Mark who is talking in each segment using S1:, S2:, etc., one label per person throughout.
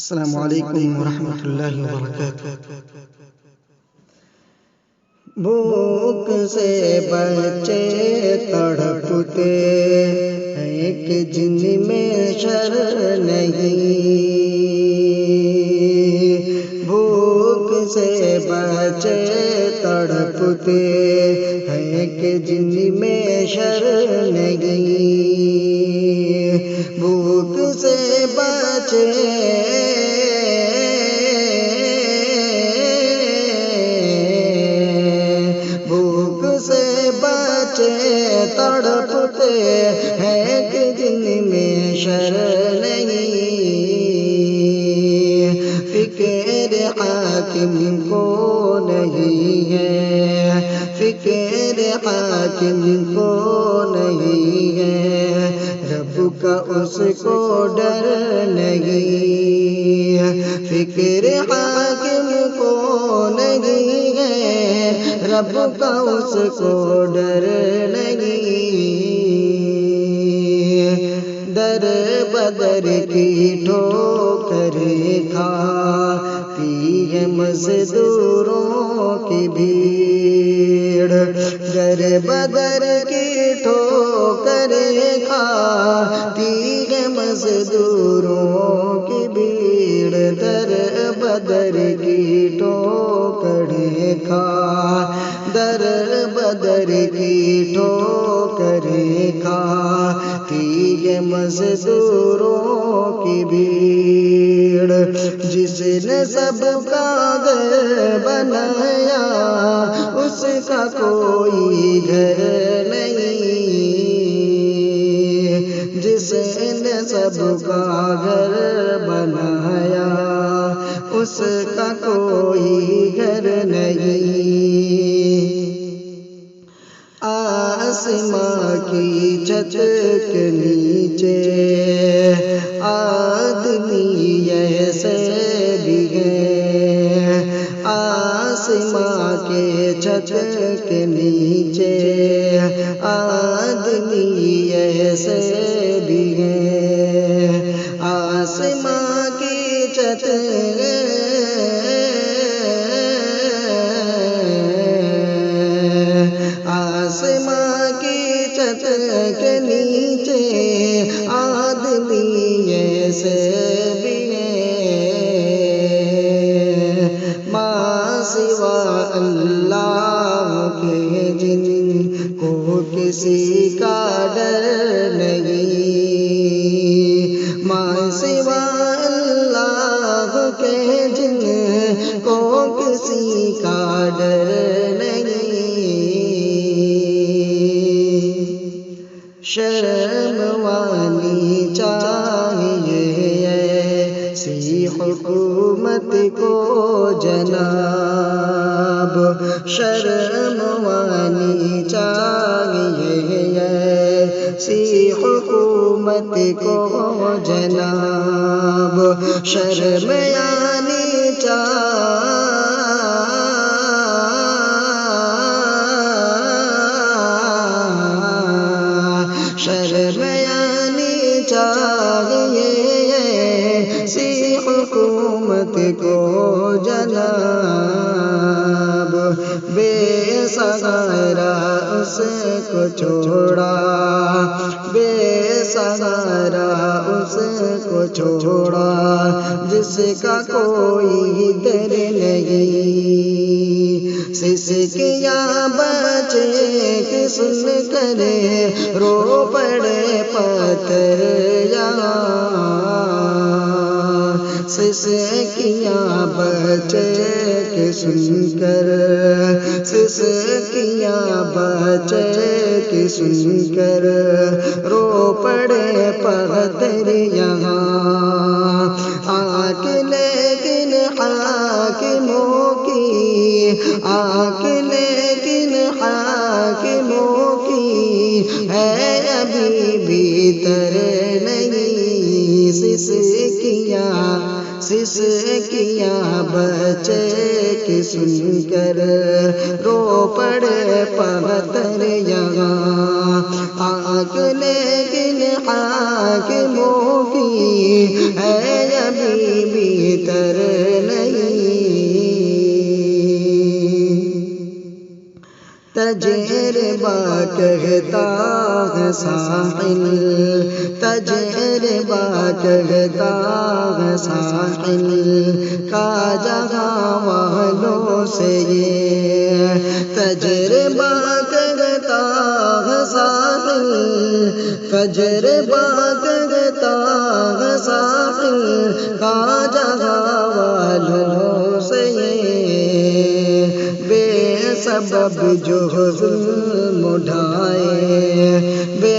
S1: السلام علیکم ورحمۃ اللہ وبرکاتہ۔
S2: بھوک سے بچے تڑپتے ہیں کہ جن میں شر نہیں، بھوک سے بچے تڑپتے ہیں کہ جن میں شر نہیں، بھوک سے بچے تڑپتے ہیں کہ جن میں شر نہیں، فکر حاکم کو نہیں ہے، فکر حاکم کو نہیں ہے، رب کا اس کو ڈر نہیں، فکر حاکم کو نہیں ہے، رب کا اس کو ڈر نہیں، در بدر کی ٹھوکر کھاتی ہے مزدوروں کی بھیڑ، در بدر کی ٹھوکر کھاتی ہے مزدوروں کی بھیڑ، در بدر کی ٹھوکر کھا، در بدر کی ٹھوکر کھاتی ہے مزدوروں کی بھیڑ، جس نے سب کا گھر بنایا اس کا کوئی گھر نہیں، جس نے سب کا گھر بنایا اس کا کوئی گھر نہیں، آسماں کی چھت کے نیچے آدمی ایسے بھی ہیں، آسماں کے چھت کے نیچے آدمی ایسے بھی ہیں، آسماں کی چھت آسماں کی چھت کے نیچے آدمی ایسے بھی ہیں، ماں سوا اللہ کے جن کو کسی کا ڈر نہیں، ماں سوا اللہ کے جن کو کسی کا ڈر نہیں، شرم وانی چاہیے ایسی حکومت کو جناب، شرم وانی چاہیے ایسی حکومت کو جناب، شرم آنی شرم آنی چاہیے ایسی حکومت کو جناب، بے سہارا اس کو چھوڑا، بے سہارا اس کو چھوڑا، جس کا کوئی در نہیں، سسکیاں بچے کہ سن کرے رو پڑے پتھر یہاں، سسکیاں بچے کہ سن کر، سسکیاں بچے کہ سن کر رو پڑے پتھر یہاں، آنکھ لیکن حاکموں کی، آنکھ لیکن حاکموں کی ہے ابھی بھی تر نہیں، سسکیاں بچے کہ سن کر رو پڑے پتھر یہاں، آنکھ لیکن حاکموں کی ہے ابھی بھی تر نہیں، تجربہ کہتا ہے ساحل، تجربہ کہتا ہے ساحل کا جہاں والوں سے یہ، تجربہ کہتا ہے ساحل، تجربہ کہتا ہے ساحل کا جہاں والوں سے یہ، بے سبب جو ظلم اٹھائے، بے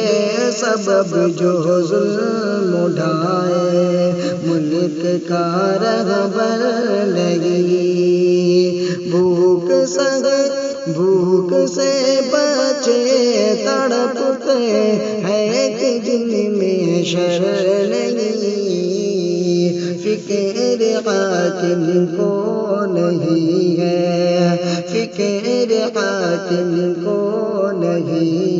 S2: سبب جو ظلم اٹھائے، ملک کا رہبر نہیں، بھوک سے بچے تڑپتے ہیں کہ جن میں شرع نہیں، فکر حاکم کو نہیں ہے، فکر حاکم کو نہیں